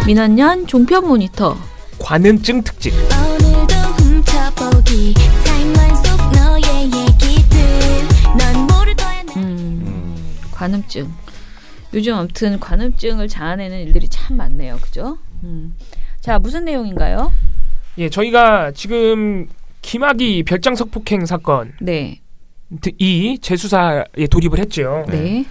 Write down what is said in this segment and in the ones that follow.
민원연 종편 모니터 관음증 특집. 관음증. 요즘 아무튼 관음증을 자아내는 일들이 참 많네요. 그죠? 자, 무슨 내용인가요? 예, 저희가 지금 김학의 별장 성폭행 사건 네. 이 재수사에 돌입을 했죠. 네.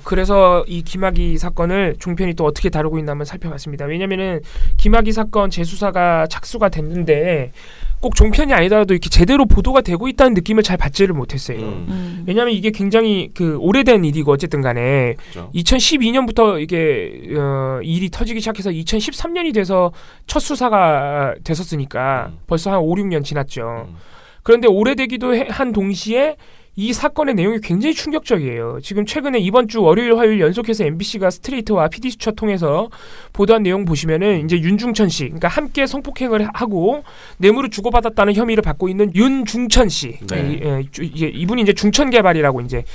그래서 이 김학의 사건을 종편이 또 어떻게 다루고 있나 한번 살펴봤습니다. 왜냐면은 김학의 사건 재수사가 착수가 됐는데 꼭 종편이 아니더라도 이렇게 제대로 보도가 되고 있다는 느낌을 잘 받지를 못했어요. 왜냐하면 이게 굉장히 그 오래된 일이고 어쨌든 간에 그렇죠. 2012년부터 이게 일이 터지기 시작해서 2013년이 돼서 첫 수사가 됐었으니까 벌써 한 5, 6년 지났죠. 그런데 오래되기도 한 동시에 이 사건의 내용이 굉장히 충격적이에요. 지금 최근에 이번 주 월요일, 화요일 연속해서 MBC가 스트레이트와 PD수첩 통해서 보도한 내용 보시면은 이제 윤중천 씨, 그러니까 함께 성폭행을 하고 뇌물을 주고받았다는 혐의를 받고 있는 윤중천 씨, 네. 이분이 이제 중천개발이라고 이제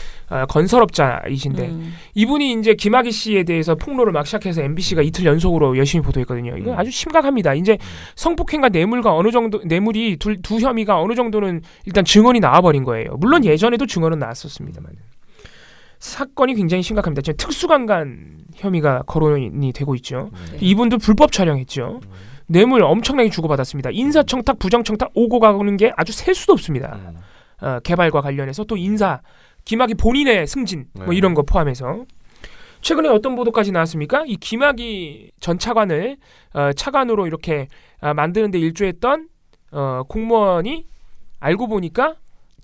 건설업자이신데 이분이 이제 김학의 씨에 대해서 폭로를 막 시작해서 MBC가 이틀 연속으로 열심히 보도했거든요. 이거 아주 심각합니다. 이제 성폭행과 뇌물과 어느 정도 뇌물이 두 혐의가 어느 정도는 일단 증언이 나와버린 거예요. 물론 예전에도 증언은 나왔었습니다만 사건이 굉장히 심각합니다. 지금 특수강간 혐의가 거론이 되고 있죠. 이분도 불법 촬영했죠. 뇌물 엄청나게 주고받았습니다. 인사청탁, 부정청탁 오고 가는 게 아주 셀 수도 없습니다. 개발과 관련해서 또 인사, 김학의 본인의 승진 뭐 이런 거 포함해서 최근에 어떤 보도까지 나왔습니까? 이 김학의 전 차관을 차관으로 이렇게 만드는 데 일조했던 공무원이 알고 보니까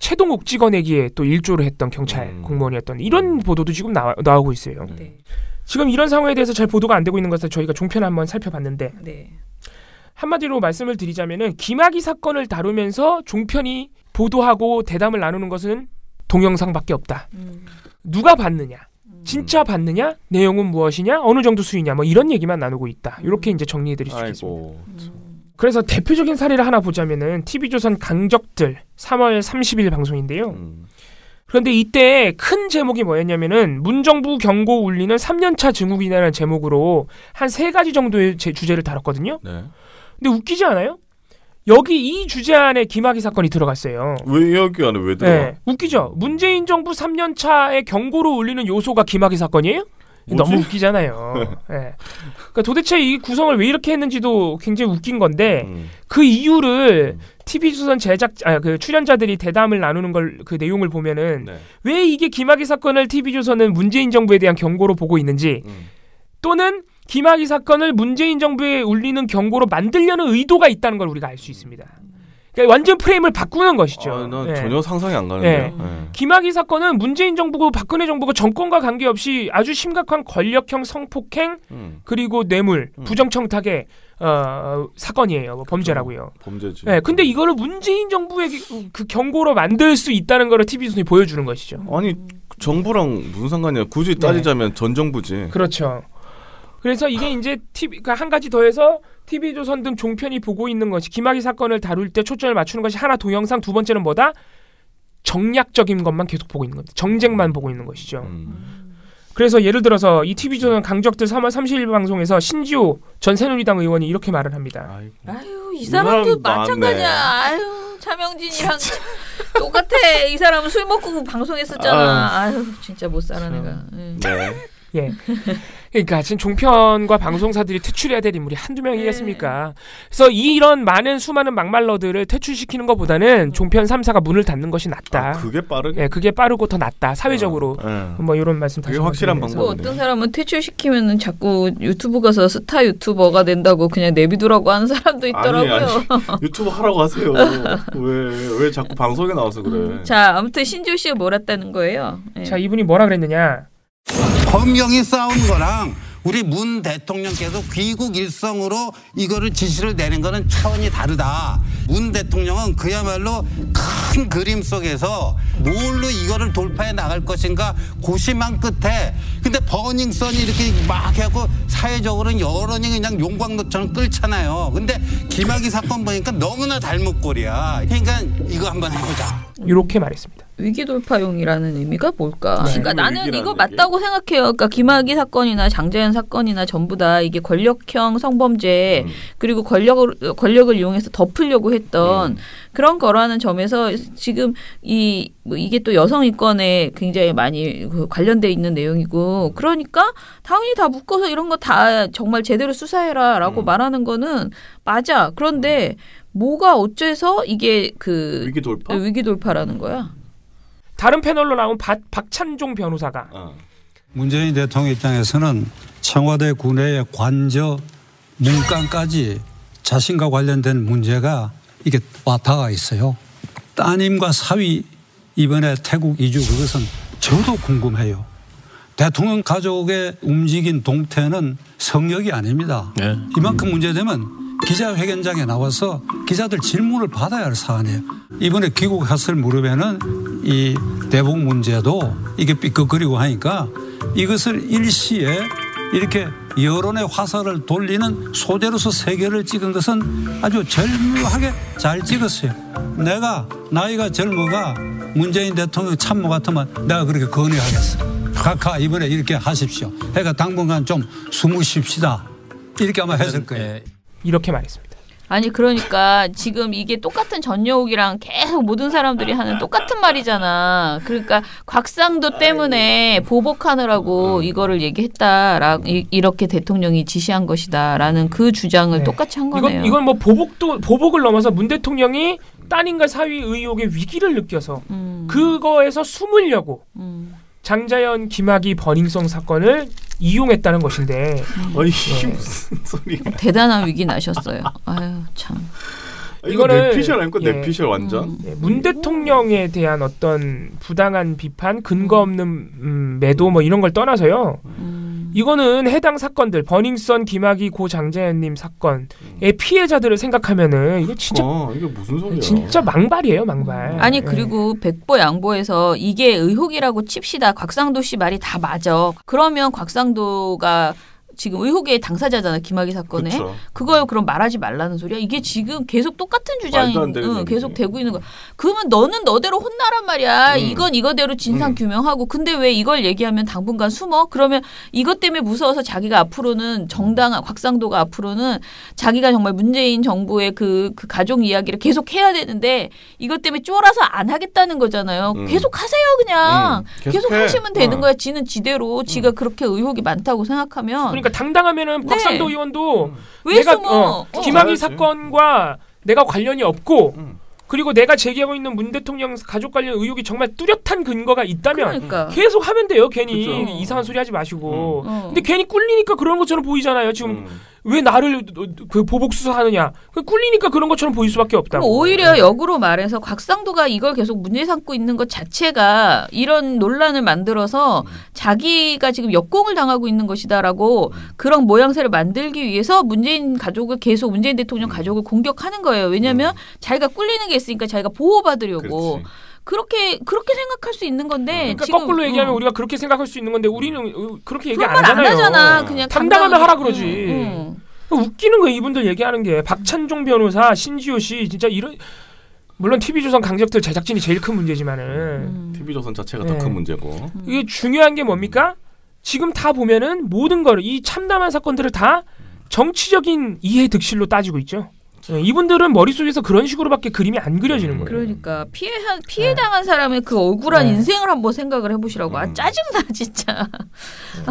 최동욱 찍어내기에 또 일조를 했던 경찰 공무원이었던 이런 보도도 지금 나오고 있어요. 네. 지금 이런 상황에 대해서 잘 보도가 안 되고 있는 것을 저희가 종편을 한번 살펴봤는데 네. 한마디로 말씀을 드리자면은 김학의 사건을 다루면서 종편이 보도하고 대담을 나누는 것은 동영상밖에 없다. 누가 봤느냐? 진짜 봤느냐? 내용은 무엇이냐? 어느 정도 수위냐? 뭐 이런 얘기만 나누고 있다. 이렇게 이제 정리해드릴 수 있겠습니다. 그래서 대표적인 사례를 하나 보자면은 TV조선 강적들 3월 30일 방송인데요. 그런데 이때 큰 제목이 뭐였냐면은 문정부 경고 울리는 3년차 증후군이라는 제목으로 한 3가지 정도의 주제를 다뤘거든요. 네. 근데 웃기지 않아요? 여기 이 주제 안에 김학의 사건이 들어갔어요. 왜 여기 안에 왜 들어가? 네, 웃기죠? 문재인 정부 3년차의 경고로 울리는 요소가 김학의 사건이에요? 뭐지? 너무 웃기잖아요. 네. 그러니까 도대체 이 구성을 왜 이렇게 했는지도 굉장히 웃긴 건데 그 이유를 TV조선 그 출연자들이 대담을 나누는 그 내용을 보면은 왜 이게 김학의 사건을 TV조선은 문재인 정부에 대한 경고로 보고 있는지 또는 김학의 사건을 문재인 정부에 울리는 경고로 만들려는 의도가 있다는 걸 우리가 알 수 있습니다. 그러니까 완전 프레임을 바꾸는 것이죠. 난 전혀 상상이 안 가는데요. 김학의 사건은 문재인 정부고 박근혜 정부고 정권과 관계없이 아주 심각한 권력형 성폭행 그리고 뇌물, 부정청탁의 사건이에요. 범죄라고요. 범죄지. 네, 근데 이거를 문재인 정부의 그 경고로 만들 수 있다는 걸 TV조선이 보여주는 것이죠. 아니 정부랑 무슨 상관이야? 굳이 따지자면 전 정부지. 그렇죠. 그래서 이게 이제 그러니까 한 가지 더해서 TV조선 등 종편이 보고 있는 것이 김학의 사건을 다룰 때 초점을 맞추는 것이 하나 동영상, 두 번째는 뭐다? 정략적인 것만 계속 보고 있는 겁니다. 정쟁만 보고 있는 것이죠. 그래서 예를 들어서 이 TV조선 강적들 3월 30일 방송에서 신지호 전 새누리당 의원이 이렇게 말을 합니다. 아유, 이 사람도 마찬가지야. 아유, 차명진이랑 똑같아. 이 사람은 술 먹고 방송했었잖아. 아유, 진짜 못 살아 내가. 네. 예. 그러니까 지금 종편과 방송사들이 퇴출해야 될 인물이 한두 명이겠습니까? 그래서 이런 수많은 막말러들을 퇴출시키는 것보다는 종편 3사가 문을 닫는 것이 낫다. 그게 빠르게? 예, 그게 빠르고 더 낫다. 사회적으로. 뭐 이런 말씀 다시 그게 확실한 방법이네요. 어떤 사람은 퇴출시키면은 자꾸 유튜브 가서 스타 유튜버가 된다고 그냥 내비두라고 하는 사람도 있더라고요. 아니, 유튜브 하라고 하세요. 왜 자꾸 방송에 나와서 그래. 자, 아무튼 신지호 씨가 뭘 했다는 거예요. 예. 자, 이분이 뭐라 그랬느냐. 검경이 싸운 거랑 우리 문 대통령께서 귀국 일성으로 이거를 지시를 내는 거는 차원이 다르다. 문 대통령은 그야말로 큰 그림 속에서 뭘로 이거를 돌파해 나갈 것인가 고심한 끝에 근데 버닝썬이 이렇게 막 해갖고 사회적으로는 여론이 그냥 용광로처럼 끓잖아요. 근데 김학의 사건 보니까 너무나 닮은 꼴이야. 그러니까 이거 한번 해보자. 이렇게 말했습니다. 위기 돌파용이라는 의미가 뭘까? 네, 그러니까 나는 이거 위기라는 맞다고 생각해요. 그러니까 김학의 사건이나 장자연 사건이나 전부 다 이게 권력형 성범죄 그리고 권력을 이용해서 덮으려고 했던 그런 거라는 점에서 지금 이게 또 여성 인권에 굉장히 많이 관련돼 있는 내용이고 그러니까 당연히 다 묶어서 이런 거 다 정말 제대로 수사해라라고 말하는 거는 맞아. 그런데 뭐가 어째서 이게 그 위기 돌파? 위기 돌파라는 거야? 다른 패널로 나온 박찬종 변호사가 문재인 대통령 입장에서는 청와대 군의 관저 문간까지 자신과 관련된 문제가 이게 와닿아 있어요. 따님과 사위 이번에 태국 이주 그것은 저도 궁금해요. 대통령 가족의 움직인 동태는 성역이 아닙니다. 네. 이만큼 문제되면 기자회견장에 나와서 기자들 질문을 받아야 할 사안이에요. 이번에 귀국했을 무렵에는 이 대북 문제도 이게 삐걱거리고 하니까 이것을 일시에 이렇게 여론의 화살을 돌리는 소재로서 세계를 찍은 것은 아주 절묘하게 잘 찍었어요. 내가 나이가 젊어가 문재인 대통령 참모 같으면 내가 그렇게 건의하겠어. 각하 이번에 이렇게 하십시오. 그러니까 당분간 좀 숨을 쉽시다. 이렇게 아마 했을 거예요. 이렇게 말했습니다. 아니 그러니까 지금 이게 똑같은 전여옥이랑 계속 모든 사람들이 하는 똑같은 말이잖아. 그러니까 곽상도 때문에 보복하느라고 이거를 얘기했다라고 이렇게 대통령이 지시한 것이다라는 그 주장을 네. 똑같이 한 거네요. 이건 뭐 보복을 넘어서 문 대통령이 따님과 사위 의혹의 위기를 느껴서 그거에서 숨으려고 장자연 김학의 버닝썬 사건을 이용했다는 것인데 아니 무슨 소리야? 대단한 위기 나셨어요. 아유 참. 이거는 내피셜 아닙니까? 내피셜 완전. 문 대통령에 대한 어떤 부당한 비판, 근거 없는 매도 뭐 이런 걸 떠나서요. 이거는 해당 사건들 버닝썬 김학의 고 장자연님 사건의 피해자들을 생각하면은 이거 진짜 이게 무슨 소리야? 진짜 망발이에요, 망발. 아니 그리고 백보양보해서 이게 의혹이라고 칩시다. 곽상도 씨 말이 다 맞아. 그러면 곽상도가 지금 의혹의 당사자잖아. 김학의 사건에. 그쵸. 그걸 그럼 말하지 말라는 소리야. 이게 지금 계속 똑같은 주장이 말도 안 되는 계속 얘기지. 되고 있는 거야. 그러면 너는 너대로 혼나란 말이야. 이건 이거대로 진상 규명하고. 근데 왜 이걸 얘기하면 당분간 숨어? 그러면 이것 때문에 무서워서 자기가 앞으로는 정당한 곽상도가 앞으로는 자기가 정말 문재인 정부의 그 가족 이야기를 계속 해야 되는데 이것 때문에 쫄아서 안 하겠다는 거잖아요. 계속 하세요 그냥. 계속 해. 하시면 되는 거야. 지는 지대로 지가 그렇게 의혹이 많다고 생각하면. 그러니까 당당하면은 곽상도 의원도 왜 내가 숨어? 김학의 잘하지. 사건과 내가 관련이 없고 그리고 내가 제기하고 있는 문 대통령 가족 관련 의혹이 정말 뚜렷한 근거가 있다면 그러니까. 계속 하면 돼요. 괜히 그죠. 이상한 소리 하지 마시고. 어. 근데 괜히 꿀리니까 그런 것처럼 보이잖아요. 지금 왜 나를 그 보복 수사하느냐? 꿀리니까 그런 것처럼 보일 수밖에 없다고. 그럼 오히려 역으로 말해서 곽상도가 이걸 계속 문제 삼고 있는 것 자체가 이런 논란을 만들어서 자기가 지금 역공을 당하고 있는 것이다라고 그런 모양새를 만들기 위해서 문재인 대통령 가족을 공격하는 거예요. 왜냐하면 자기가 꿀리는 게 있으니까 자기가 보호받으려고. 그렇지. 그렇게 생각할 수 있는 건데 그러니까 지금, 거꾸로 얘기하면 우리가 그렇게 생각할 수 있는 건데 우리는 그렇게 얘기 그런 안 말 안 하잖아요. 하잖아. 그냥 당당하면 하라 그러지. 응. 웃기는 거예요. 이분들 얘기하는 게 박찬종 변호사, 신지호 씨 진짜 이런 물론 TV조선 강적들 제작진이 제일 큰 문제지만은 TV조선 자체가 더 큰 문제고. 이게 중요한 게 뭡니까? 지금 다 보면은 모든 거를 이 참담한 사건들을 다 정치적인 이해 득실로 따지고 있죠. 이분들은 머릿속에서 그런 식으로밖에 그림이 안 그려지는 거예요. 그러니까 피해당한 사람의 그 억울한 네. 인생을 한번 생각을 해보시라고. 아 짜증나 진짜.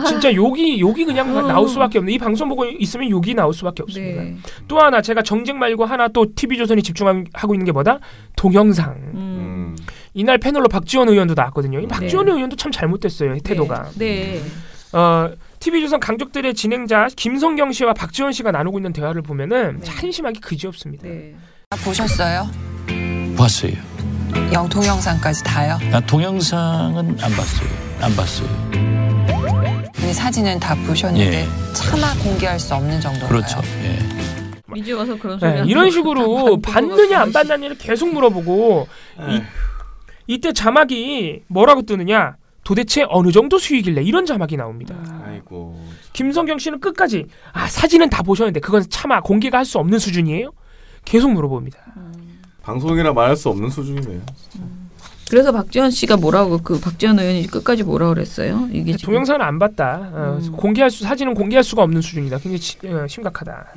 진짜 욕이 그냥 나올 수밖에 없는. 이 방송 보고 있으면 욕이 나올 수밖에 없습니다. 네. 또 하나 제가 정쟁 말고 하나 또 TV조선이 집중하고 있는 게 뭐다? 동영상. 이날 패널로 박지원 의원도 나왔거든요. 이 박지원 의원도 참 잘못됐어요. 태도가. 네. TV조선 강적들의 진행자 김성경 씨와 박지원 씨가 나누고 있는 대화를 보면은 한심하기 그지없습니다. 네. 보셨어요? 봤어요. 동영상까지 다요? 나 동영상은 안 봤어요. 이 사진은 다 보셨는데 예. 차마 공개할 수 없는 정도인가요? 그렇죠. 예. 이제 와서 그런 소리 하는 이런 거 식으로 다 받느냐 안 보고 받느냐를 계속 물어보고 이때 자막이 뭐라고 뜨느냐? 도대체 어느 정도 수익일래? 이런 자막이 나옵니다. 아이고. 김성경 씨는 끝까지 사진은 다 보셨는데 그건 차마 공개가 할 수 없는 수준이에요? 계속 물어봅니다. 방송이라 말할 수 없는 수준이네요. 그래서 박지원 씨가 박지원 의원이 끝까지 뭐라고 그랬어요? 이게 동영상은 안 봤다. 사진은 공개할 수가 없는 수준이다. 굉장히 심각하다.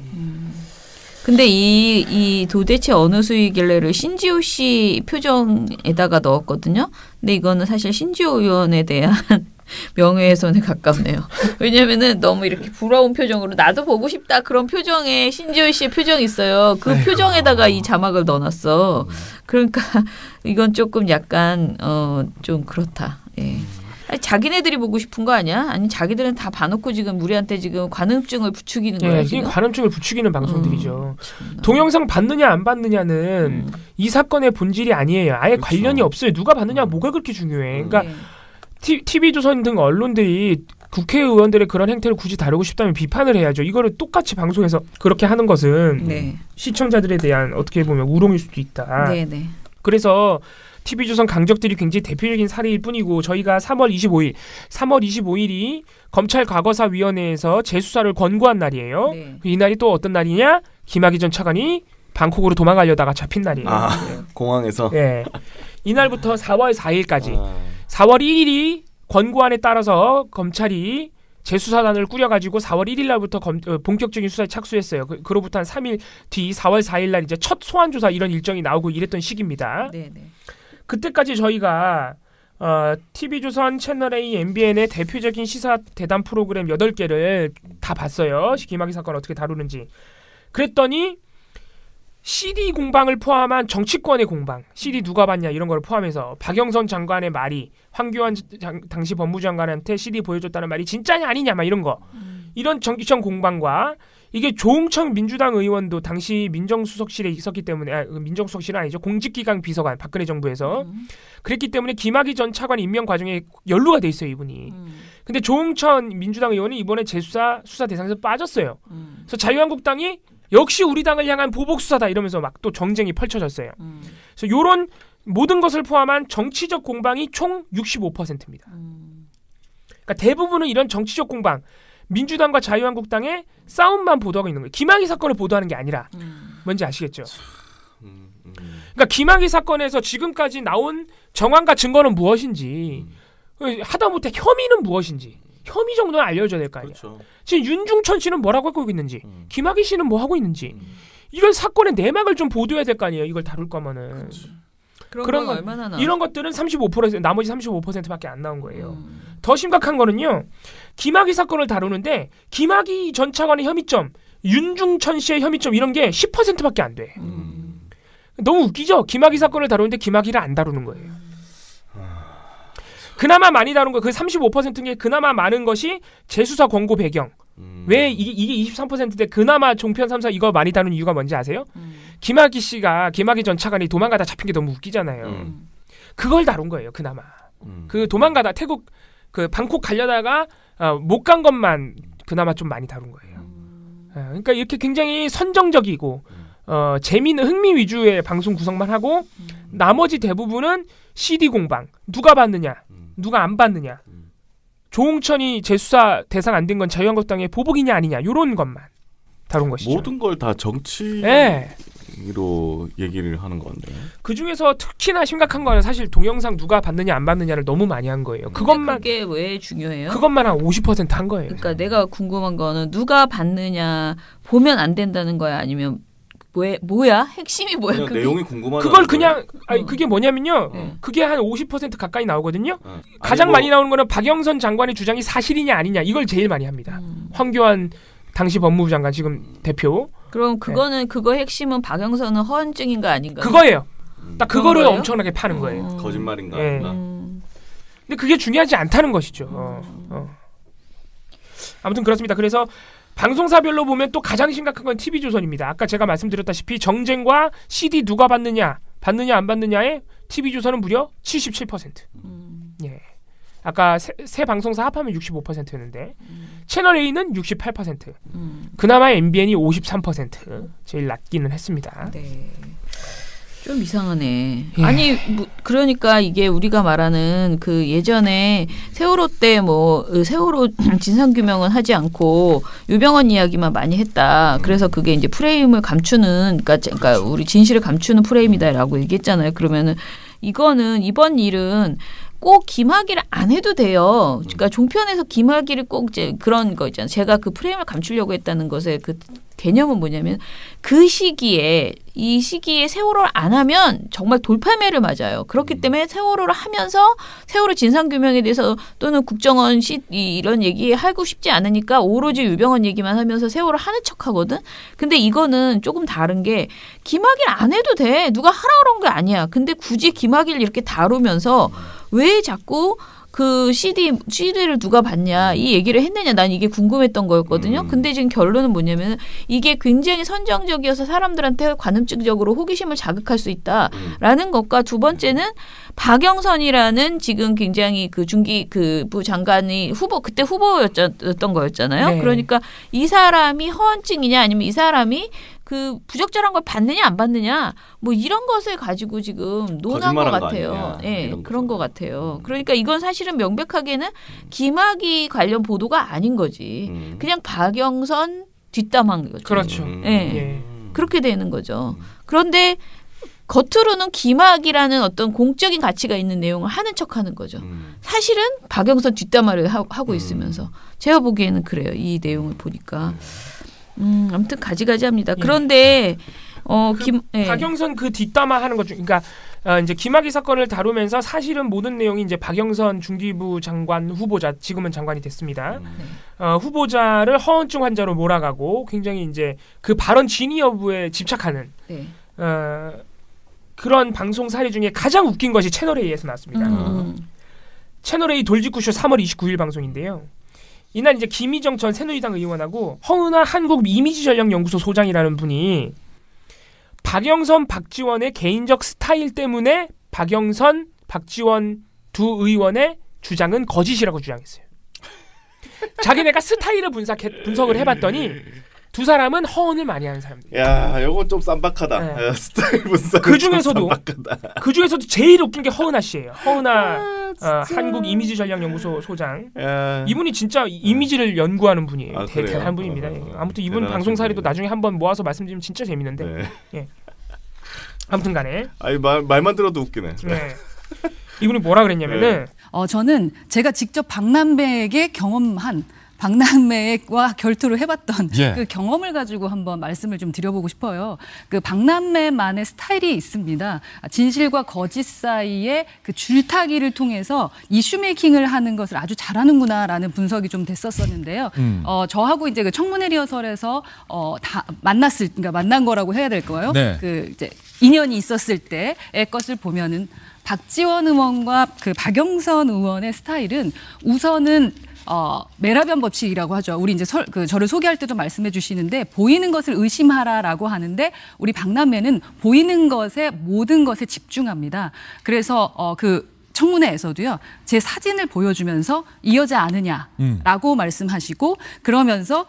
근데 이 도대체 어느 수이길래를 신지호 씨 표정에다가 넣었거든요. 근데 이거는 사실 신지호 의원에 대한 명예훼손에 가깝네요. 왜냐면은 너무 이렇게 부러운 표정으로 나도 보고 싶다 그런 표정에 신지호 씨의 표정이 있어요. 그 표정에다가 이 자막을 넣어놨어. 그러니까 이건 조금 약간 좀 그렇다. 예. 아니, 자기네들이 보고 싶은 거 아니야? 아니 자기들은 다 봐놓고 지금 우리한테 지금 관음증을 부추기는 거야. 이게 관음증을 부추기는 방송들이죠. 동영상 받느냐 안 받느냐는 이 사건의 본질이 아니에요. 아예 그렇죠. 관련이 없어요. 누가 받느냐 뭐가 그렇게 중요해. 그러니까 TV조선 등 언론들이 국회의원들의 그런 행태를 굳이 다루고 싶다면 비판을 해야죠. 이거를 똑같이 방송에서 그렇게 하는 것은 시청자들에 대한 어떻게 보면 우롱일 수도 있다. 네네. 그래서 TV조선 강적들이 굉장히 대표적인 사례일 뿐이고 저희가 3월 25일이 검찰 과거사위원회에서 재수사를 권고한 날이에요. 네. 이날이 또 어떤 날이냐? 김학의 전 차관이 방콕으로 도망가려다가 잡힌 날이에요. 공항에서? 네. 이날부터 4월 4일까지 4월 1일이 권고안에 따라서 검찰이 재수사단을 꾸려가지고 4월 1일 날부터 본격적인 수사에 착수했어요. 그로부터 한 3일 뒤 4월 4일 날 이제 첫 소환조사 이런 일정이 나오고 이랬던 시기입니다. 네네. 그때까지 저희가 TV조선, 채널A, MBN의 대표적인 시사 대담 프로그램 8개를 다 봤어요. 김학의 사건 어떻게 다루는지. 그랬더니 CD 공방을 포함한 정치권의 공방, CD 누가 봤냐 이런 걸 포함해서 박영선 장관의 말이 황교안 당시 법무장관한테 CD 보여줬다는 말이 진짜냐 아니냐 막 이런 거. 이런 정치권 공방과 이게 조응천 민주당 의원도 당시 민정수석실에 있었기 때문에 민정수석실은 아니죠. 공직기강 비서관 박근혜 정부에서 그랬기 때문에 김학의 전 차관 임명 과정에 연루가 돼 있어요 이분이. 근데 조응천 민주당 의원이 이번에 재수사 수사 대상에서 빠졌어요. 그래서 자유한국당이 역시 우리 당을 향한 보복 수사다 이러면서 막 또 정쟁이 펼쳐졌어요. 그래서 이런 모든 것을 포함한 정치적 공방이 총 65%입니다. 그러니까 대부분은 이런 정치적 공방, 민주당과 자유한국당의 싸움만 보도하고 있는 거예요. 김학의 사건을 보도하는 게 아니라 뭔지 아시겠죠? 그러니까 김학의 사건에서 지금까지 나온 정황과 증거는 무엇인지 하다못해 혐의는 무엇인지 혐의 정도는 알려줘야 될 거 아니야. 그렇죠. 지금 윤중천 씨는 뭐라고 하고 있는지 김학의 씨는 뭐 하고 있는지 이런 사건의 내막을 좀 보도해야 될 거 아니에요. 이걸 다룰 거면은. 그런 건 얼마나 나? 이런 것들은 35% 나머지 35%밖에 안 나온 거예요. 더 심각한 거는요. 김학의 사건을 다루는데 김학의 전 차관의 혐의점, 윤중천 씨의 혐의점 이런 게 10%밖에 안 돼. 너무 웃기죠? 김학의 사건을 다루는데 김학의를 안 다루는 거예요. 그나마 많이 다룬 거, 그 35%인 그나마 많은 것이 재수사 권고 배경. 왜 이게 23%인데 그나마 종편 3사 이거 많이 다룬 이유가 뭔지 아세요? 김학의 전 차관이 도망가다 잡힌 게 너무 웃기잖아요. 그걸 다룬 거예요, 그나마. 그 도망가다 태국 그 방콕 가려다가 못 간 것만 그나마 좀 많이 다룬 거예요. 그러니까 이렇게 굉장히 선정적이고 재미있는 흥미 위주의 방송 구성만 하고 나머지 대부분은 CD 공방, 누가 봤느냐, 누가 안 봤느냐, 조응천이 재수사 대상 안 된 건 자유한국당의 보복이냐 아니냐 이런 것만 다룬 것이죠. 모든 걸 다 정치로 얘기를 하는 건데. 그 중에서 특히나 심각한 거는 사실 동영상 누가 봤느냐 안 봤느냐를 너무 많이 한 거예요. 그것만 그게 왜 중요해요? 그것만 한 50% 한 거예요. 그러니까 내가 궁금한 거는 누가 봤느냐 보면 안 된다는 거야 아니면 뭐야? 핵심이 뭐야? 그냥 내용이 궁금하다. 그걸 그냥 그게 뭐냐면요. 그게 한 50% 가까이 나오거든요. 가장 많이 나오는 거는 박영선 장관의 주장이 사실이냐 아니냐 이걸 제일 많이 합니다. 황교안 당시 법무부 장관 지금 대표. 그럼 그거는 그거 핵심은 박영선은 허언증인가 아닌가? 그거예요. 딱 그거를 거예요? 엄청나게 파는 거예요. 거짓말인가? 근데 그게 중요하지 않다는 것이죠. 아무튼 그렇습니다. 그래서 방송사별로 보면 또 가장 심각한 건 TV조선입니다. 아까 제가 말씀드렸다시피 정쟁과 CD 누가 받느냐 안 받느냐에 TV조선은 무려 77%. 예. 아까 세 방송사 합하면 65%였는데 채널A는 68%. 그나마 MBN이 53%. 제일 낮기는 했습니다. 네. 좀 이상하네. 예. 아니 그러니까 이게 우리가 말하는 그 예전에 세월호 때 세월호 진상규명은 하지 않고 유병헌 이야기만 많이 했다. 그래서 그게 이제 프레임을 감추는 그러니까 우리 진실을 감추는 프레임이다라고 얘기했잖아요. 그러면은 이거는 이번 일은 꼭 김학의를 안 해도 돼요. 그러니까 종편에서 김학의를 꼭 이제 그런 거 있잖아요. 제가 그 프레임을 감추려고 했다는 것의 그 개념은 뭐냐면 그 시기에 이 시기에 세월호를 안 하면 정말 돌팔매를 맞아요. 그렇기 때문에 세월호를 하면서 세월호 진상규명에 대해서 또는 국정원 이런 얘기 하고 싶지 않으니까 오로지 유병헌 얘기만 하면서 세월호 하는 척하거든. 근데 이거는 조금 다른 게 김학의를 안 해도 돼. 누가 하라 그런 게 아니야. 근데 굳이 김학의를 이렇게 다루면서 왜 자꾸 그 CD를 누가 봤냐 이 얘기를 했느냐 난 이게 궁금했던 거였거든요. 근데 지금 결론은 뭐냐면 이게 굉장히 선정적이어서 사람들한테 관음증적으로 호기심을 자극할 수 있다라는 것과 두 번째는 박영선이라는 지금 굉장히 그 중기부 장관이 그때 후보였던 거였잖아요. 네. 그러니까 이 사람이 허언증이냐 아니면 이 사람이 그 부적절한 걸 받느냐 안 받느냐 뭐 이런 것을 가지고 지금 논한 것 같아요. 예, 그런 것 같아요. 그러니까 이건 사실은 명백하게는 김학의 관련 보도가 아닌 거지. 그냥 박영선 뒷담한 거죠. 그렇죠. 예, 그렇게 되는 거죠. 그런데 겉으로는 김학이라는 어떤 공적인 가치가 있는 내용을 하는 척하는 거죠. 사실은 박영선 뒷담화를 하고 있으면서 제가 보기에는 그래요. 이 내용을 보니까. 아무튼 가지가지합니다. 그런데 박영선 그 뒷담화 하는 것 중, 그러니까 이제 김학의 사건을 다루면서 사실은 모든 내용이 이제 박영선 중기부 장관 후보자, 지금은 장관이 됐습니다. 후보자를 허언증 환자로 몰아가고 굉장히 이제 그 발언 진위 여부에 집착하는 그런 방송 사례 중에 가장 웃긴 것이 채널A에서 나왔습니다. 채널A 돌직구쇼 3월 29일 방송인데요. 이날 이제 김희정 전 새누리당 의원하고 허은하 한국이미지전략연구소 소장이라는 분이 박영선, 박지원의 개인적 스타일 때문에 박영선, 박지원 두 의원의 주장은 거짓이라고 주장했어요. 자기네가 스타일을 분석을 해봤더니 두 사람은 허언을 많이 하는 사람들. 야, 이건 좀 쌈박하다. 네. 야, 스타일 분석. 그 중에서도 제일 웃긴 게 허은하 씨예요. 허은하 한국이미지전략연구소 소장. 야. 이분이 진짜 이미지를 연구하는 분이에요. 그래요? 대단한 분입니다. 아무튼 이분 방송 사례도 나중에 한번 모아서 말씀드리면 진짜 재밌는데. 네. 예. 아무튼간에. 아니 말만 들어도 웃기네. 네. 이분이 뭐라 그랬냐면은. 저는 제가 직접 박남매에게 경험한. 박남매와 결투를 해봤던 그 경험을 가지고 한번 말씀을 좀 드려보고 싶어요. 그 박남매만의 스타일이 있습니다. 진실과 거짓 사이에 그 줄타기를 통해서 이슈 메이킹을 하는 것을 아주 잘하는구나라는 분석이 좀 됐었었는데요. 저하고 이제 그 청문회 리허설에서 다 그러니까 만난 거라고 해야 될 거예요. 네. 그 이제 인연이 있었을 때의 것을 보면은 박지원 의원과 그 박영선 의원의 스타일은 우선은 메라변 법칙이라고 하죠. 우리 이제 저를 소개할 때도 말씀해 주시는데 보이는 것을 의심하라라고 하는데 우리 박남매는 보이는 것에 모든 것에 집중합니다. 그래서 그 청문회에서도요. 제 사진을 보여주면서 이 여자 아느냐라고 말씀하시고 그러면서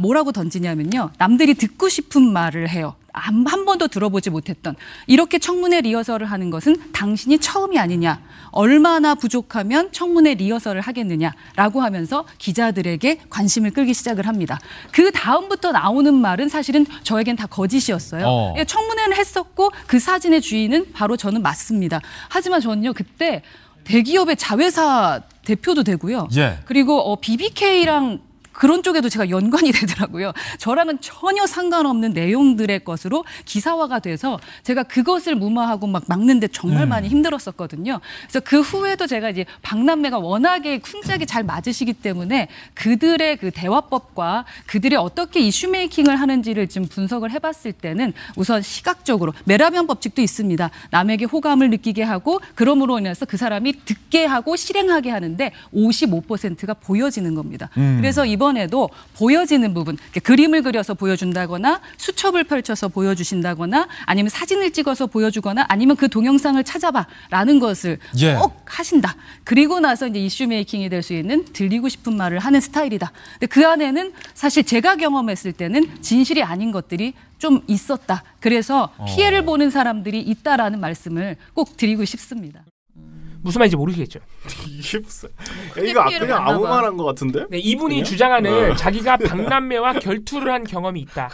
뭐라고 던지냐면요. 남들이 듣고 싶은 말을 해요. 한 번도 들어보지 못했던 이렇게 청문회 리허설을 하는 것은 당신이 처음이 아니냐. 얼마나 부족하면 청문회 리허설을 하겠느냐라고 하면서 기자들에게 관심을 끌기 시작을 합니다. 그 다음부터 나오는 말은 사실은 저에겐 다 거짓이었어요. 청문회는 했었고 그 사진의 주인은 바로 저는 맞습니다. 하지만 저는요 그때 대기업의 자회사 대표도 되고요. 그리고 BBK랑 그런 쪽에도 제가 연관이 되더라고요. 저랑은 전혀 상관없는 내용들의 것으로 기사화가 돼서 제가 그것을 무마하고 막 막는데 정말 많이 힘들었었거든요. 그래서 그 후에도 제가 이제 박남매가 워낙에 쿵짝이 잘 맞으시기 때문에 그들의 그 대화법과 그들이 어떻게 이슈 메이킹을 하는지를 지금 분석을 해봤을 때는 우선 시각적으로 메라변 법칙도 있습니다. 남에게 호감을 느끼게 하고 그럼으로 인해서 그 사람이 듣게 하고 실행하게 하는데 55%가 보여지는 겁니다. 그래서 이번에도 보여지는 부분, 그림을 그려서 보여준다거나 수첩을 펼쳐서 보여주신다거나 아니면 사진을 찍어서 보여주거나 아니면 그 동영상을 찾아봐라는 것을 꼭 하신다. 그리고 나서 이제 이슈 메이킹이 될 수 있는 들리고 싶은 말을 하는 스타일이다. 근데 그 안에는 사실 제가 경험했을 때는 진실이 아닌 것들이 좀 있었다. 그래서 피해를 보는 사람들이 있다라는 말씀을 꼭 드리고 싶습니다. 무슨 말인지 모르시겠죠? 이게 무슨 이거 그냥 아무 말 한 것 같은데? 네, 이분이 주장하는 자기가 박남매와 결투를 한 경험이 있다.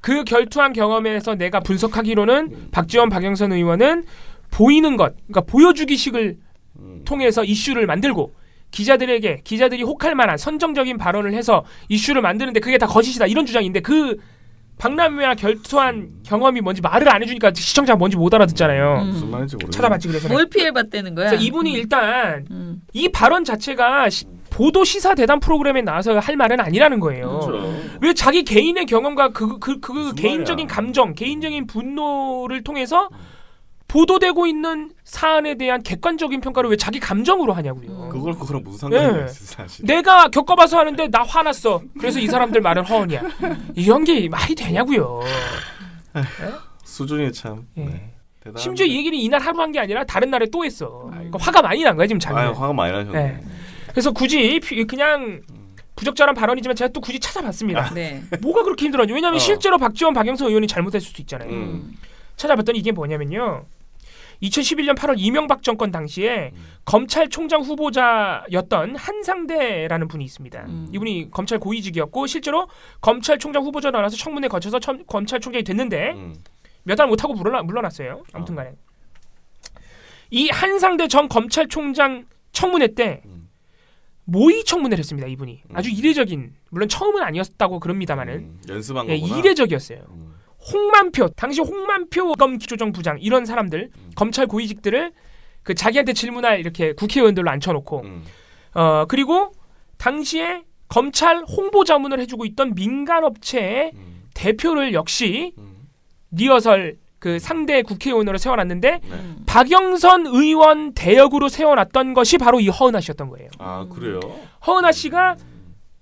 그 결투한 경험에서 내가 분석하기로는 박지원, 박영선 의원은 보이는 것, 그러니까 보여주기식을 통해서 이슈를 만들고 기자들이 혹할 만한 선정적인 발언을 해서 이슈를 만드는데 그게 다 거짓이다 이런 주장인데 그 박람회와 결투한 경험이 뭔지 말을 안 해주니까 시청자가 뭔지 못 알아듣잖아요. 무슨 말인지 모르겠네. 찾아봤지 그래서. 뭘 피해봤다는 거야? 그래서 이분이 일단 이 발언 자체가 보도 시사 대담 프로그램에 나와서 할 말은 아니라는 거예요. 그렇죠. 왜 자기 개인의 경험과 그 개인적인 말이야. 감정, 개인적인 분노를 통해서 보도되고 있는 사안에 대한 객관적인 평가를 왜 자기 감정으로 하냐고요. 그거랑 무슨 상관이 네. 있어 사실. 내가 겪어봐서 하는데 나 화났어. 그래서 이 사람들 말은 허언이야. 이런 게 말이 되냐고요. 수준이 참. 예. 네. 대단합니다. 심지어 이 얘기를 이날 하루 한 게 아니라 다른 날에 또 했어. 그러니까 화가 많이 난 거야 지금 자기. 화가 많이 나셨네. 네. 그래서 굳이 그냥 부적절한 발언이지만 제가 또 굳이 찾아봤습니다. 네. 뭐가 그렇게 힘들었냐? 왜냐하면 실제로 박지원, 박영선 의원이 잘못했을 수도 있잖아요. 찾아봤더니 이게 뭐냐면요. 2011년 8월 이명박 정권 당시에 검찰총장 후보자였던 한상대라는 분이 있습니다. 이분이 검찰 고위직이었고 실제로 검찰총장 후보자 나와서 청문회 거쳐서 검찰총장이 됐는데 몇 달 못하고 물러났어요. 아무튼 간에. 이 한상대 전 검찰총장 청문회 때 모의 청문회를 했습니다. 이분이. 아주 이례적인, 물론 처음은 아니었다고 그럽니다마는 연습한 예, 거구나. 이례적이었어요. 홍만표, 당시 홍만표 검기조정 부장 이런 사람들 검찰 고위직들을 그 자기한테 질문할 이렇게 국회의원들로 앉혀놓고 그리고 당시에 검찰 홍보 자문을 해주고 있던 민간업체의 대표를 역시 리허설 그 상대 국회의원으로 세워놨는데 박영선 의원 대역으로 세워놨던 것이 바로 이 허은하 씨였던 거예요. 아 그래요? 허은하 씨가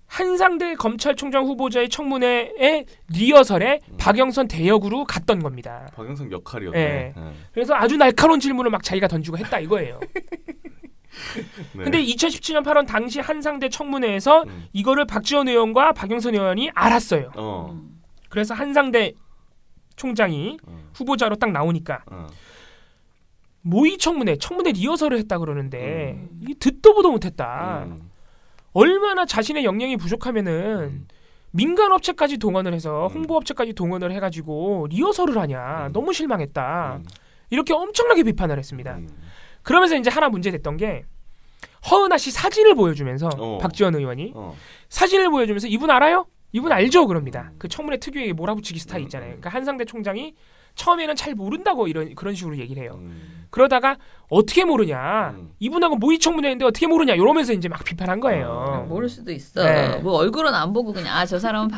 한상대 검찰총장 후보자의 청문회의 리허설에 박영선 대역으로 갔던 겁니다. 박영선 역할이었네. 네. 그래서 아주 날카로운 질문을 막 자기가 던지고 했다 이거예요. 네. 근데 2017년 8월 당시 한상대 청문회에서 이거를 박지원 의원과 박영선 의원이 알았어요. 그래서 한상대 총장이 후보자로 딱 나오니까 모의 청문회 리허설을 했다 그러는데 이게 듣도 보도 못했다. 얼마나 자신의 역량이 부족하면은 민간업체까지 동원을 해서 홍보업체까지 동원을 해가지고 리허설을 하냐. 너무 실망했다. 이렇게 엄청나게 비판을 했습니다. 그러면서 이제 하나 문제됐던 게 허은하 씨 사진을 보여주면서 박지원 의원이 사진을 보여주면서 이분 알아요? 이분 알죠? 그럽니다. 그 청문회 특유의 몰아붙이기 스타일 있잖아요. 그러니까 한상대 총장이 처음에는 잘 모른다고 그런 식으로 얘기를 해요. 그러다가 어떻게 모르냐. 이분하고 모의 청문회인데 어떻게 모르냐. 이러면서 이제 막 비판한 거예요. 모를 수도 있어. 네. 뭐 얼굴은 안 보고 그냥 저 사람은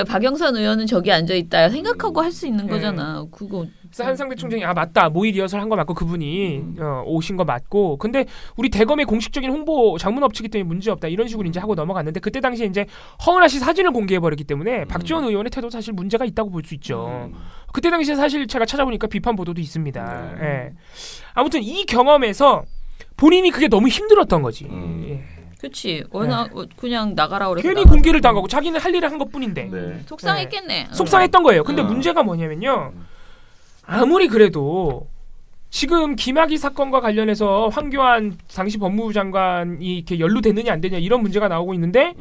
박영선 의원은 저기 앉아 있다 생각하고 할 수 있는 거잖아. 그거. 그래서 한상대 총장이 맞다. 모의 리허설 한 거 맞고 그분이 오신 거 맞고. 근데 우리 대검의 공식적인 홍보 장문 업체이기 때문에 문제 없다. 이런 식으로 이제 하고 넘어갔는데 그때 당시에 이제 허은하 씨 사진을 공개해 버렸기 때문에 박지원 의원의 태도 사실 문제가 있다고 볼 수 있죠. 그때 당시에 사실 제가 찾아보니까 비판 보도도 있습니다. 예. 아무튼 이 경험에서 본인이 그게 너무 힘들었던 거지. 예. 그렇지. 워낙 그냥 나가라 그래서 괜히 공개를 당하고 자기는 할 일을 한 것뿐인데. 네. 속상했겠네. 속상했던 거예요. 근데 문제가 뭐냐면요. 아무리 그래도 지금 김학의 사건과 관련해서 황교안 당시 법무부 장관이 이렇게 연루됐느냐 안 되냐 이런 문제가 나오고 있는데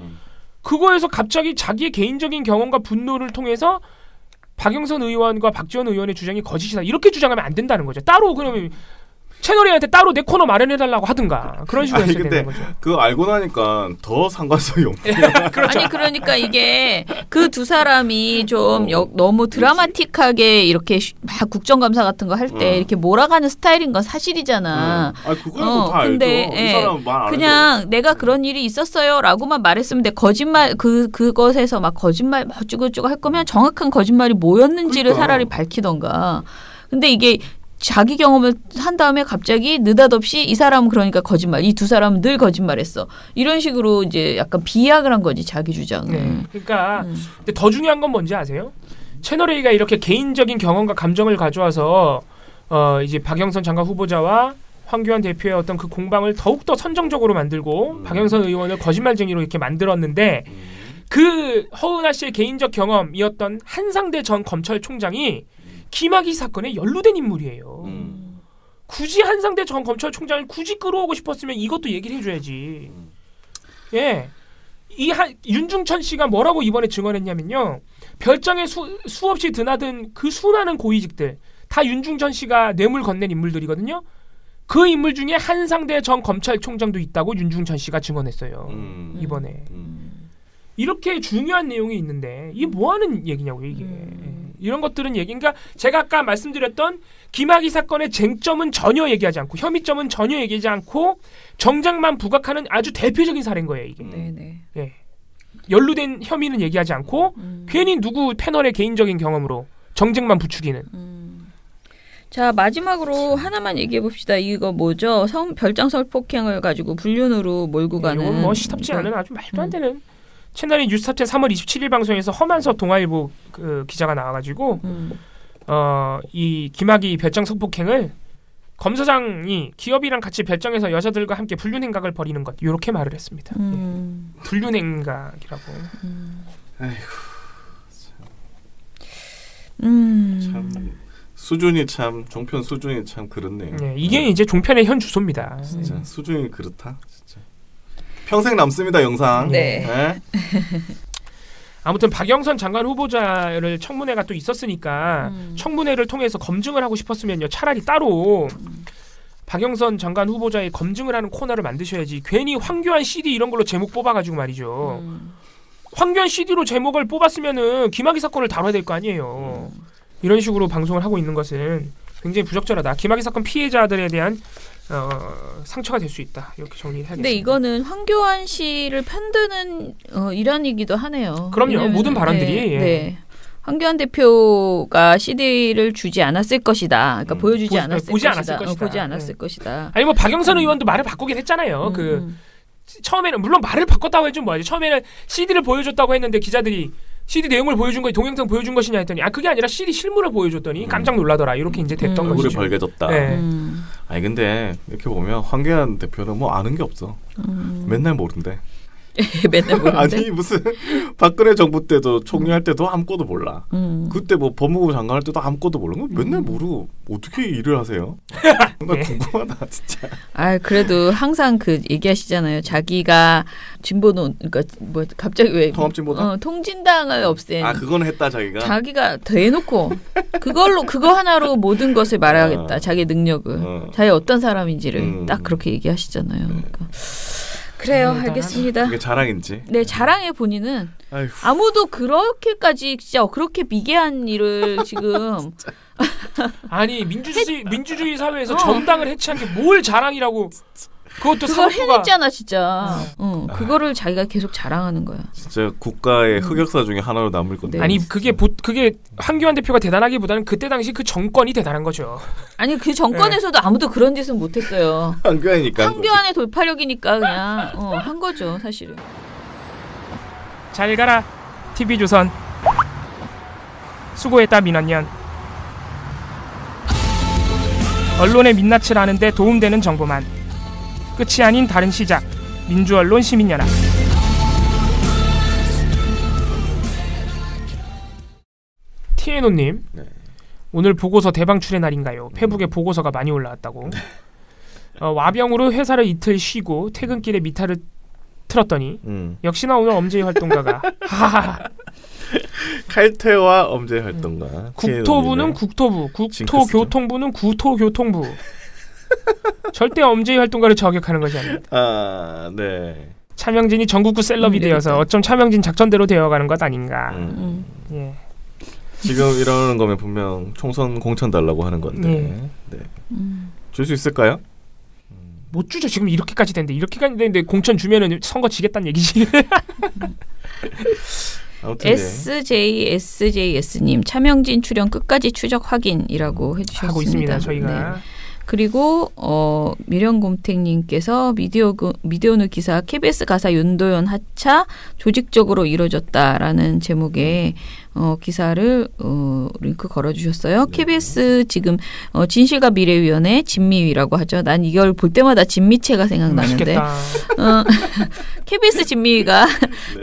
그거에서 갑자기 자기의 개인적인 경험과 분노를 통해서 박영선 의원과 박지원 의원의 주장이 거짓이다. 이렇게 주장하면 안 된다는 거죠. 따로 그러면 채널A한테 따로 내 코너 마련해달라고 하든가 그런 식으로 했어야 되는 거죠. 그거 알고 나니까 더 상관성이 없네. 그렇죠. 아니 그러니까 이게 그 두 사람이 좀 너무 드라마틱하게 이렇게 막 국정감사 같은 거 할 때 이렇게 몰아가는 스타일인 건 사실이잖아. 그거는 다 근데 알죠. 이 사람 말 안 해도. 그냥 내가 그런 일이 있었어요라고만 말했으면 돼. 거짓말 그것에서 막 거짓말 어쩌고저쩌고 할 거면 정확한 거짓말이 뭐였는지를 그러니까. 차라리 밝히던가. 근데 이게 자기 경험을 한 다음에 갑자기 느닷없이 이 사람은 그러니까 거짓말, 이 두 사람은 늘 거짓말했어. 이런 식으로 이제 약간 비약을 한 거지 자기 주장을. 그러니까 근데 더 중요한 건 뭔지 아세요? 채널A가 이렇게 개인적인 경험과 감정을 가져와서 이제 박영선 장관 후보자와 황교안 대표의 어떤 그 공방을 더욱더 선정적으로 만들고 박영선 의원을 거짓말쟁이로 이렇게 만들었는데 그 허은하 씨의 개인적 경험이었던 한상대 전 검찰총장이 김학의 사건에 연루된 인물이에요. 굳이 한상대 전 검찰총장을 굳이 끌어오고 싶었으면 이것도 얘기를 해줘야지. 예, 윤중천 씨가 뭐라고 이번에 증언했냐면요. 별장에 수없이 드나든 그 수많은 고위직들 다 윤중천 씨가 뇌물 건넨 인물들이거든요. 그 인물 중에 한상대 전 검찰총장도 있다고 윤중천 씨가 증언했어요. 이번에. 이렇게 중요한 내용이 있는데 이게 뭐하는 얘기냐고요 이게. 이런 것들은 그러니까 제가 아까 말씀드렸던 김학의 사건의 쟁점은 전혀 얘기하지 않고 혐의점은 전혀 얘기하지 않고 정장만 부각하는 아주 대표적인 사례인 거예요 이게. 네네. 예. 연루된 혐의는 얘기하지 않고 괜히 누구 패널의 개인적인 경험으로 정쟁만 부추기는. 자, 마지막으로 하나만 얘기해 봅시다. 이거 뭐죠? 별장 성폭행을 가지고 불륜으로 몰고 가는. 이건 뭐 시답지 않은 아주 말도 안 되는. 채널이 뉴스탑10 3월 27일 방송에서 허만섭 동아일보 그 기자가 나와가지고 이 김학의 별장 성폭행을 검사장이 기업이랑 같이 별장에서 여자들과 함께 불륜 행각을 벌이는 것 이렇게 말을 했습니다. 예. 불륜 행각이라고. 아이고 참 수준이 참 종편 수준이 참 그렇네요. 예, 이게 이제 종편의 현 주소입니다. 진짜 수준이 그렇다. 진짜 평생 남습니다 영상. 네. 네? 아무튼 박영선 장관 후보자를 청문회가 또 있었으니까 청문회를 통해서 검증을 하고 싶었으면요 차라리 따로 박영선 장관 후보자의 검증을 하는 코너를 만드셔야지 괜히 황교안 CD 이런 걸로 제목 뽑아가지고 말이죠. 황교안 CD로 제목을 뽑았으면은 김학의 사건을 다뤄야 될 거 아니에요. 이런 식으로 방송을 하고 있는 것은 굉장히 부적절하다. 김학의 사건 피해자들에 대한 상처가 될 수 있다. 이렇게 정리해야겠습니다. 근데 이거는 황교안 씨를 편드는 일환이기도 하네요. 그럼요. 왜냐면, 모든 발언들이. 네, 예. 네. 황교안 대표가 CD를 주지 않았을 것이다. 그러니까 보지 않았을 것이다. 아니 뭐 박영선 의원도 말을 바꾸긴 했잖아요. 처음에는 물론 말을 바꿨다고 해준 뭐지. 처음에는 CD를 보여줬다고 했는데 기자들이 CD 내용을 보여준 거 동영상 보여준 것이냐 했더니 그게 아니라 CD 실물을 보여줬더니 깜짝 놀라더라. 이렇게 이제 됐던 얼굴이 것이죠. 벌개졌다. 네. 아니 근데 이렇게 보면 황교안 대표는 뭐 아는 게 없어. 맨날 모른대. 맨날 모르는데? 아니 무슨 박근혜 정부 때도 총리할 때도 아무것도 몰라. 그때 뭐 법무부 장관 할 때도 아무것도 몰라. 맨날 모르고 어떻게 일을 하세요? 나 궁금하다 진짜. 그래도 항상 그 얘기하시잖아요. 자기가 진보는 그러니까 뭐 갑자기 왜 통합진보당? 통진당을 없앤. 그거는 했다 자기가 대놓고 그거 하나로 모든 것을 말하겠다. 자기 능력을, 자기 어떤 사람인지를 딱 그렇게 얘기하시잖아요. 그러니까. 그래요, 알겠습니다. 그게 자랑인지. 네, 자랑의 본인은 아무도 그렇게까지 진짜 그렇게 미개한 일을 지금 아니 민주주의 사회에서 정당을 해체한 게 뭘 자랑이라고. 그것도 그거 해냈잖아 진짜. 그거를 자기가 계속 자랑하는 거야. 진짜 국가의 흑역사 중에 하나로 남을 건데. 아니 그게 황교안 대표가 대단하기보다는 그때 당시 그 정권이 대단한 거죠. 아니 그 정권에서도 아무도 그런 짓은 못했어요. 황교안이니까. 황교안의 돌파력이니까 그냥 한 거죠 사실은. 잘 가라 TV조선. 수고했다 민원연. 언론의 민낯을 아는데 도움되는 정보만. 끝이 아닌 다른 시작. 민주언론 시민연합. 티에노님, 네. 오늘 보고서 대방출의 날인가요? 페북에 보고서가 많이 올라왔다고. 와병으로 회사를 이틀 쉬고 퇴근길에 미타를 틀었더니 역시나 오늘 엄지의 활동가가 칼퇴와 엄지의 활동가. 국토부는 국토부, 국토교통부는 구토교통부. 절대 엄지의 활동가를 저격하는 것이 아닙니다. 네. 차명진이 전국구 셀럽이 되어서 어쩜 차명진 작전대로 되어가는 것 아닌가. 예. 지금 이러는 거면 분명 총선 공천 달라고 하는 건데. 네. 줄 수 있을까요? 못 주죠. 지금 이렇게까지 됐는데 공천 주면은 선거 지겠다는 얘기지. SJSJS님 차명진 출연 끝까지 추적 확인이라고 해주셨습니다. 하고 있습니다. 저희가. 네. 그리고 미련곰택님께서 미디어오늘 기사 KBS 가사 윤도현 하차 조직적으로 이루어졌다라는 제목의 기사를 링크 걸어주셨어요. KBS 지금 진실과 미래위원회 진미위라고 하죠. 난 이걸 볼 때마다 진미채가 생각나는데 KBS 진미위가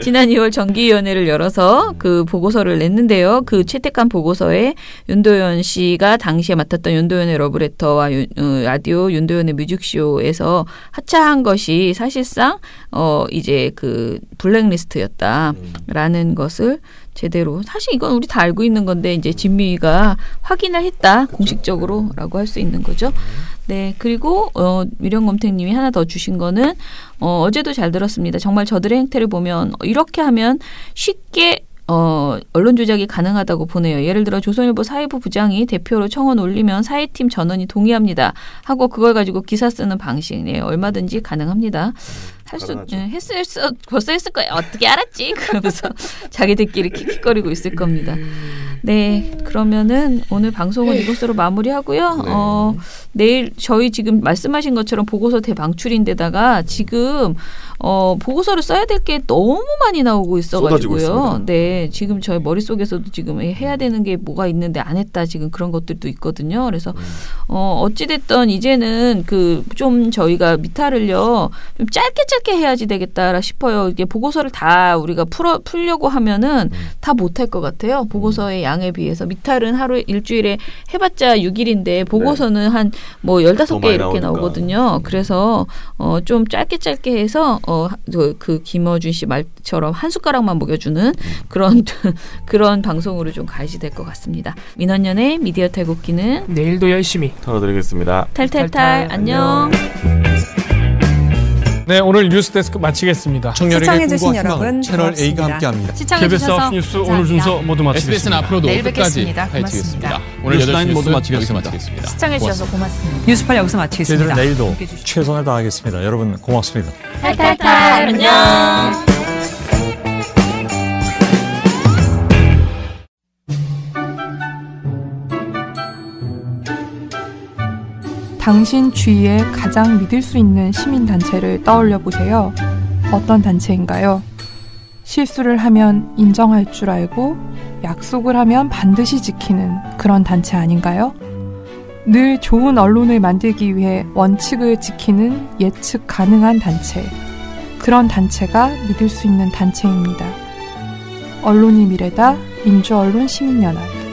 지난 2월 정기위원회를 열어서 그 보고서를 냈는데요. 그 채택한 보고서에 윤도현 씨가 당시에 맡았던 윤도현의 러브레터와 라디오 윤도현의 뮤직쇼에서 하차한 것이 사실상 이제 그 블랙리스트였다라는 것을 제대로 사실 이건 우리 다 알고 있는 건데 이제 진미가 확인을 했다 공식적으로라고 할 수 있는 거죠. 네, 그리고 미령검택님이 하나 더 주신 거는 어제도 잘 들었습니다. 정말 저들의 행태를 보면 이렇게 하면 쉽게 언론 조작이 가능하다고 보네요. 예를 들어 조선일보 사회부 부장이 대표로 청원 올리면 사회팀 전원이 동의합니다 하고 그걸 가지고 기사 쓰는 방식이네요. 얼마든지 가능합니다. 벌써 했을 거예요. 어떻게 알았지? 그러면서 자기들끼리 킥킥거리고 있을 겁니다. 네, 그러면은 오늘 방송은 이것으로 마무리하고요. 내일 저희 지금 말씀하신 것처럼 보고서 대방출인데다가 지금 보고서를 써야 될 게 너무 많이 나오고 있어가지고요. 네, 지금 저희 머릿속에서도 지금 해야 되는 게 뭐가 있는데 안 했다 지금 그런 것들도 있거든요. 그래서 어찌됐든 이제는 좀 저희가 미탈을요 좀 짧게 해야지 되겠다 싶어요. 이게 보고서를 다 우리가 풀려고 하면은 다 못할 것 같아요. 보고서의 양에 비해서 미탈은 일주일에 해봤자 6일인데 보고서는 한 뭐 15개 이렇게 나오거든요. 그래서 좀 짧게 해서 그 김어준 씨 말처럼 한 숟가락만 먹여주는 그런 방송으로 좀 가야지 될 것 같습니다. 민원연의 미디어 탈곡기는 내일도 열심히 털어드리겠습니다. 탈탈탈 안녕. 네, 오늘 뉴스데스크 마치겠습니다. 시청해주신 여러분 채널 A가 함께합니다. 시청해주셔서 KBS 9 뉴스 오늘 순서 모두 마치겠습니다. SBS는 앞으로도 내일 끝까지 뵙겠습니다. 파헤치겠습니다. 고맙습니다. 오늘 8시 모두 뉴스 여기서 마치겠습니다. 시청해주셔서 고맙습니다. 뉴스팔 여기서 마치겠습니다. 저희들은 내일도 최선을 다하겠습니다. 여러분 고맙습니다. 탈탈탈 안녕. 당신 주위에 가장 믿을 수 있는 시민단체를 떠올려 보세요. 어떤 단체인가요? 실수를 하면 인정할 줄 알고 약속을 하면 반드시 지키는 그런 단체 아닌가요? 늘 좋은 언론을 만들기 위해 원칙을 지키는 예측 가능한 단체. 그런 단체가 믿을 수 있는 단체입니다. 언론이 미래다. 민주언론 시민연합.